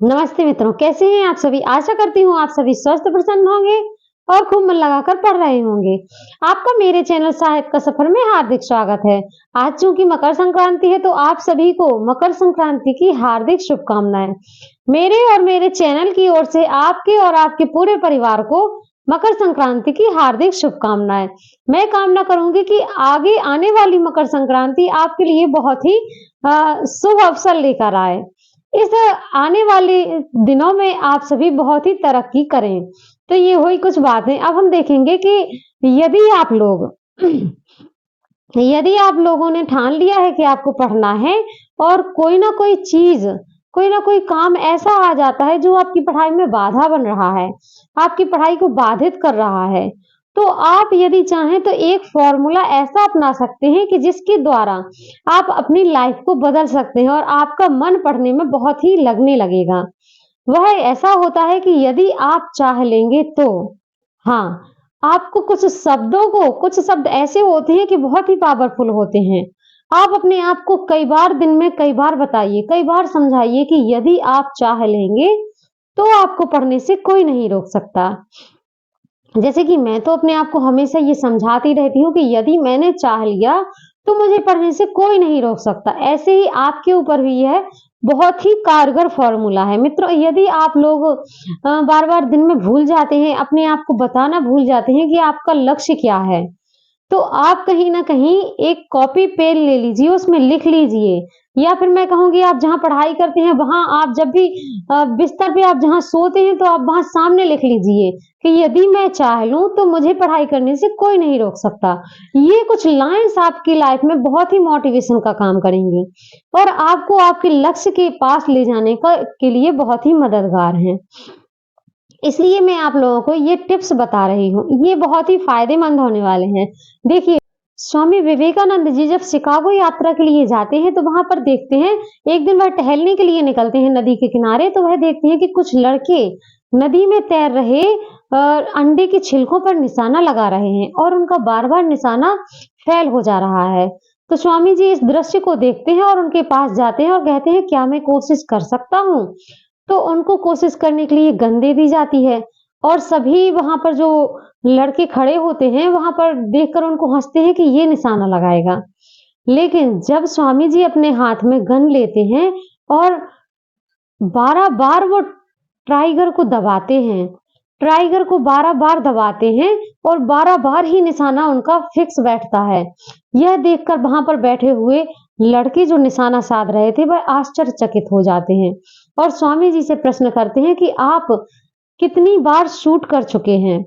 नमस्ते मित्रों, कैसे हैं आप सभी? आशा करती हूँ आप सभी स्वस्थ प्रसन्न होंगे और खूब मन लगाकर पढ़ रहे होंगे। आपका मेरे चैनल साहित्य का सफर में हार्दिक स्वागत है। आज चूंकि मकर संक्रांति है तो आप सभी को मकर संक्रांति की हार्दिक शुभकामनाएं। मेरे और मेरे चैनल की ओर से आपके और आपके पूरे परिवार को मकर संक्रांति की हार्दिक शुभकामनाएं। मैं कामना करूंगी कि आगे आने वाली मकर संक्रांति आपके लिए बहुत ही शुभ अवसर लेकर आए। इस आने वाले दिनों में आप सभी बहुत ही तरक्की करें। तो ये हुई कुछ बातें। अब हम देखेंगे कि यदि आप लोग यदि आप लोगों ने ठान लिया है कि आपको पढ़ना है और कोई ना कोई चीज, कोई ना कोई काम ऐसा आ जाता है जो आपकी पढ़ाई में बाधा बन रहा है, आपकी पढ़ाई को बाधित कर रहा है, तो आप यदि चाहें तो एक फॉर्मूला ऐसा अपना सकते हैं कि जिसके द्वारा आप अपनी लाइफ को बदल सकते हैं और आपका मन पढ़ने में बहुत ही लगने लगेगा। वह ऐसा होता है कि यदि आप चाह लेंगे तो हाँ, आपको कुछ शब्द ऐसे होते हैं कि बहुत ही पावरफुल होते हैं। आप अपने आप को कई बार दिन में कई बार बताइए, कई बार समझाइए कि यदि आप चाह लेंगे तो आपको पढ़ने से कोई नहीं रोक सकता। जैसे कि मैं तो अपने आप को हमेशा ये समझाती रहती हूँ कि यदि मैंने चाह लिया तो मुझे पढ़ने से कोई नहीं रोक सकता। ऐसे ही आपके ऊपर भी यह बहुत ही कारगर फॉर्मूला है। मित्रों, यदि आप लोग बार बार दिन में भूल जाते हैं, अपने आप को बताना भूल जाते हैं कि आपका लक्ष्य क्या है, तो आप कहीं न कहीं एक कॉपी पेन ले लीजिए, उसमें लिख लीजिए, या फिर मैं कहूँगी आप जहाँ पढ़ाई करते हैं वहाँ आप जब भी बिस्तर पे आप जहाँ सोते हैं तो आप वहाँ सामने लिख लीजिए कि यदि मैं चाह लूँ तो मुझे पढ़ाई करने से कोई नहीं रोक सकता। ये कुछ लाइन्स आपकी लाइफ में बहुत ही मोटिवेशन का काम करेंगी और आपको आपके लक्ष्य के पास ले जाने के लिए बहुत ही मददगार हैं। इसलिए मैं आप लोगों को ये टिप्स बता रही हूँ, ये बहुत ही फायदेमंद होने वाले हैं। देखिए, स्वामी विवेकानंद जी जब शिकागो यात्रा के लिए जाते हैं तो वहां पर देखते हैं, एक दिन वह टहलने के लिए निकलते हैं नदी के किनारे, तो वह देखते हैं कि कुछ लड़के नदी में तैर रहे अंडे के छिलकों पर निशाना लगा रहे हैं और उनका बार बार निशाना फेल हो जा रहा है। तो स्वामी जी इस दृश्य को देखते हैं और उनके पास जाते हैं और कहते हैं, क्या मैं कोशिश कर सकता हूँ? तो उनको कोशिश करने के लिए गन दे दी जाती है और सभी वहां पर जो लड़के खड़े होते हैं वहां पर देखकर उनको हंसते हैं कि ये निशाना लगाएगा। लेकिन जब स्वामी जी अपने हाथ में गन लेते हैं और 12 बार वो ट्राइगर को दबाते हैं, ट्राइगर को 12 बार दबाते हैं और 12 बार ही निशाना उनका फिक्स बैठता है। यह देखकर वहां पर बैठे हुए लड़के जो निशाना साध रहे थे वह आश्चर्यचकित हो जाते हैं और स्वामी जी से प्रश्न करते हैं कि आप कितनी बार शूट कर चुके हैं?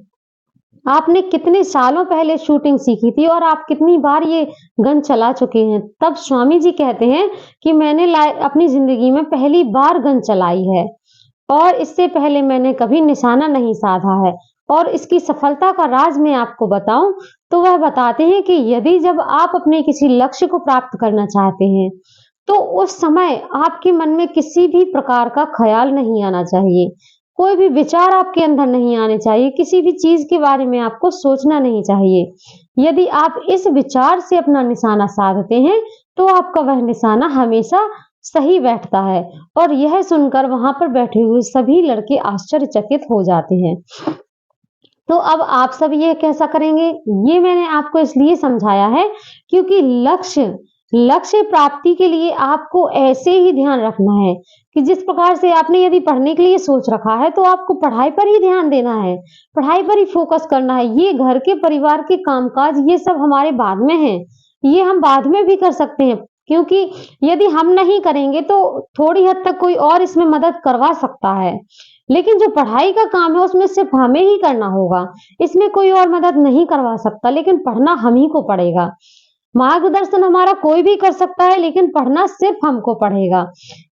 आपने कितने सालों पहले शूटिंग सीखी थी और आप कितनी बार ये गन चला चुके हैं? तब स्वामी जी कहते हैं कि मैंने अपनी जिंदगी में पहली बार गन चलाई है और इससे पहले मैंने कभी निशाना नहीं साधा है। और इसकी सफलता का राज मैं आपको बताऊं तो वह बताते हैं कि यदि जब आप अपने किसी लक्ष्य को प्राप्त करना चाहते हैं तो उस समय आपके मन में किसी भी प्रकार का ख्याल नहीं आना चाहिए, कोई भी विचार आपके अंदर नहीं आने चाहिए, किसी भी चीज के बारे में आपको सोचना नहीं चाहिए। यदि आप इस विचार से अपना निशाना साधते हैं तो आपका वह निशाना हमेशा सही बैठता है। और यह सुनकर वहां पर बैठे हुए सभी लड़के आश्चर्यचकित हो जाते हैं। तो अब आप सब ये कैसा करेंगे? ये मैंने आपको इसलिए समझाया है क्योंकि लक्ष्य प्राप्ति के लिए आपको ऐसे ही ध्यान रखना है कि जिस प्रकार से आपने यदि पढ़ने के लिए सोच रखा है तो आपको पढ़ाई पर ही ध्यान देना है, पढ़ाई पर ही फोकस करना है। ये घर के परिवार के कामकाज ये सब हमारे बाद में है, ये हम बाद में भी कर सकते हैं क्योंकि यदि हम नहीं करेंगे तो थोड़ी हद तक कोई और इसमें मदद करवा सकता है, लेकिन जो पढ़ाई का काम है उसमें सिर्फ हमें ही करना होगा, इसमें कोई और मदद नहीं करवा सकता, लेकिन पढ़ना हम ही को पड़ेगा। मार्गदर्शन हमारा कोई भी कर सकता है लेकिन पढ़ना सिर्फ हमको पड़ेगा।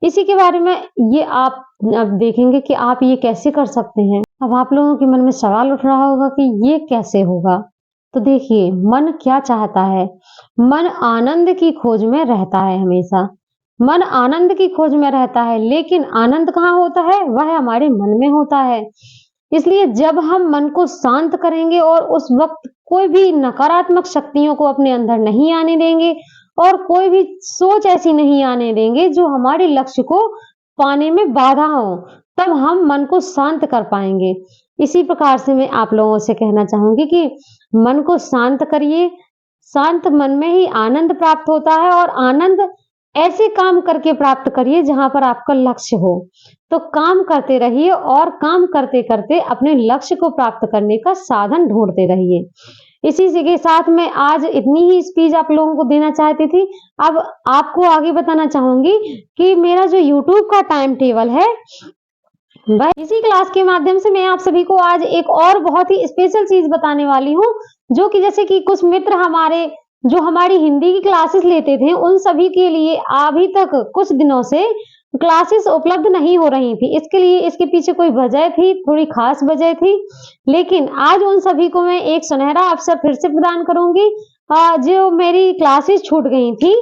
इसी के बारे में ये आप अब देखेंगे कि आप ये कैसे कर सकते हैं। अब आप लोगों के मन में सवाल उठ रहा होगा कि ये कैसे होगा? तो देखिए, मन क्या चाहता है? मन आनंद की खोज में रहता है हमेशा। मन आनंद की खोज में रहता है, लेकिन आनंद कहाँ होता है? वह हमारे मन में होता है। इसलिए जब हम मन को शांत करेंगे और उस वक्त कोई भी नकारात्मक शक्तियों को अपने अंदर नहीं आने देंगे और कोई भी सोच ऐसी नहीं आने देंगे जो हमारे लक्ष्य को पाने में बाधा हो, तब हम मन को शांत कर पाएँगे। इसी प्रकार से मैं आप लोगों से कहना चाहूँगी कि मन को शांत करिए, शांत मन में ही आनंद प्राप्त होता है और आनंद ऐसे काम करके प्राप्त करिए जहाँ पर आपका लक्ष्य हो। तो काम करते रहिए और काम करते-करते अपने लक्ष्य को प्राप्त करने का साधन ढूँढते रहिए। इसी से के साथ मैं आज इतनी ही स्पीच आप लोगों को देना चाहती थी। अब आपको आगे बताना चाहूँगी कि मेरा जो यूट्यूब का टाइम टेबल है, वह इसी क्लास के माध्यम से मैं आप सभी को आज एक और बहुत ही स्पेशल चीज़ बताने वाली हूँ, जो कि जैसे कि कुछ मित्र हमारे जो हमारी हिंदी की क्लासेस लेते थे, उन सभी के लिए अभी तक कुछ दिनों से क्लासेस उपलब्ध नहीं हो रही थी। इसके पीछे कोई वजह थी, थोड़ी खास वजह थी, लेकिन आज उन सभी को मैं एक सुनहरा अवसर फिर से प्रदान करूँगी। जो मेरी क्लासेस छूट गई थी,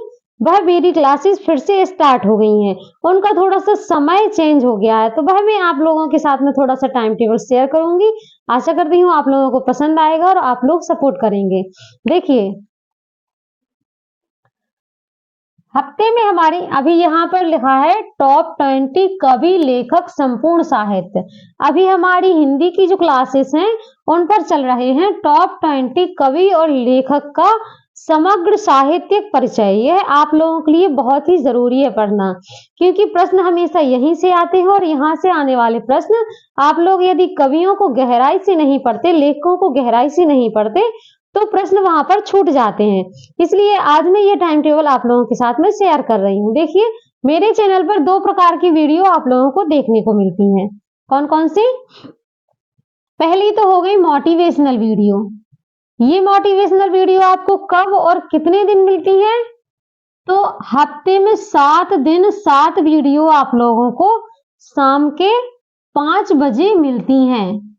वह मेरी क्लासेस फिर से स्टार्ट हो गई हैं। उनका थोड़ा-सा समय चेंज हो गया है, तो वह मैं आप लोगों के साथ में थोड़ा-सा टाइम टेबल शेयर करूँगी। आशा करती हूँ आप लोगों को पसंद आएगा और आप लोग सपोर्ट करेंगे। देखिए, हफ्ते में हमारी अभी यहाँ पर लिखा है टॉप 20 कवि लेखक संपूर्ण साहित्य। अभी हमारी हिंदी की जो क्लासेस हैं, उन पर चल रहे हैं टॉप 20 कवि और लेखक का समग्र साहित्यिक परिचय। यह आप लोगों के लिए बहुत ही जरूरी है पढ़ना, क्योंकि प्रश्न हमेशा यहीं से आते हैं और यहाँ से आने वाले प्रश्न आप लोग यदि कवियों को गहराई से नहीं पढ़ते, लेखकों को गहराई से नहीं पढ़ते, तो प्रश्न वहां पर छूट जाते हैं। इसलिए आज मैं ये टाइम टेबल आप लोगों के साथ में शेयर कर रही हूँ। देखिए, मेरे चैनल पर 2 प्रकार की वीडियो आप लोगों को देखने को मिलती हैं। कौन-कौन सी? पहली तो हो गई मोटिवेशनल वीडियो। ये मोटिवेशनल वीडियो आपको कब और कितने दिन मिलती है? तो हफ्ते में 7 दिन 7 वीडियो आप लोगों को शाम के 5 बजे मिलती हैं।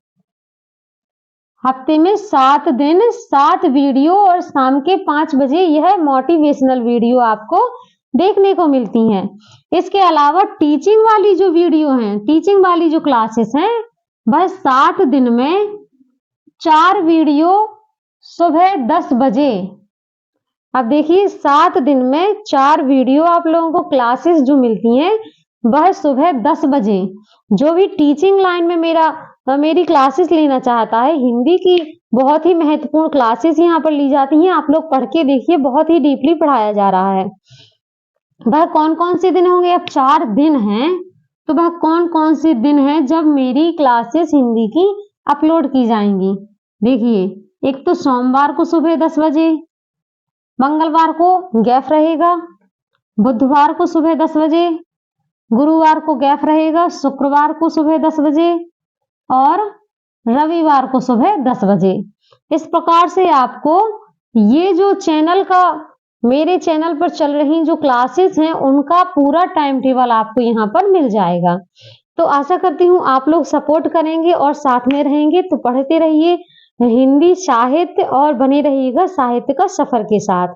हफ्ते में 7 दिन 7 वीडियो और शाम के 5 बजे यह मोटिवेशनल वीडियो आपको देखने को मिलती हैं। इसके अलावा टीचिंग वाली जो वीडियो हैं, टीचिंग वाली जो क्लासेस हैं, वह 7 दिन में 4 वीडियो सुबह 10 बजे। अब देखिए, 7 दिन में 4 वीडियो आप लोगों को क्लासेस जो मिलती हैं, वह सुबह 10 बजे। जो भी टीचिंग लाइन में मेरी क्लासेस लेना चाहता है, हिंदी की बहुत ही महत्वपूर्ण क्लासेस यहाँ पर ली जाती हैं। आप लोग पढ़ के देखिए, बहुत ही डीपली पढ़ाया जा रहा है। वह कौन-कौन से दिन होंगे? अब 4 दिन हैं, तो वह कौन-कौन से दिन हैं जब मेरी क्लासेस हिंदी की अपलोड की जाएंगी? देखिए, एक तो सोमवार को सुबह 10 बजे, मंगलवार को गैप रहेगा, बुधवार को सुबह 10 बजे, गुरुवार को गैप रहेगा, शुक्रवार को सुबह 10 बजे और रविवार को सुबह 10 बजे। इस प्रकार से आपको ये जो मेरे चैनल पर चल रही जो क्लासेस हैं, उनका पूरा टाइम टेबल आपको यहाँ पर मिल जाएगा। तो आशा करती हूँ आप लोग सपोर्ट करेंगे और साथ में रहेंगे। तो पढ़ते रहिए हिंदी साहित्य और बने रहिएगा साहित्य का सफर के साथ।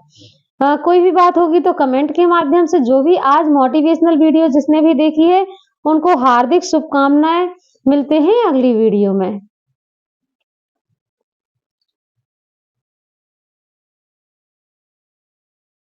कोई भी बात होगी तो कमेंट के माध्यम से, जो भी आज मोटिवेशनल वीडियो जिसने भी देखी है, उनको हार्दिक शुभकामनाएं। मिलते हैं अगली वीडियो में।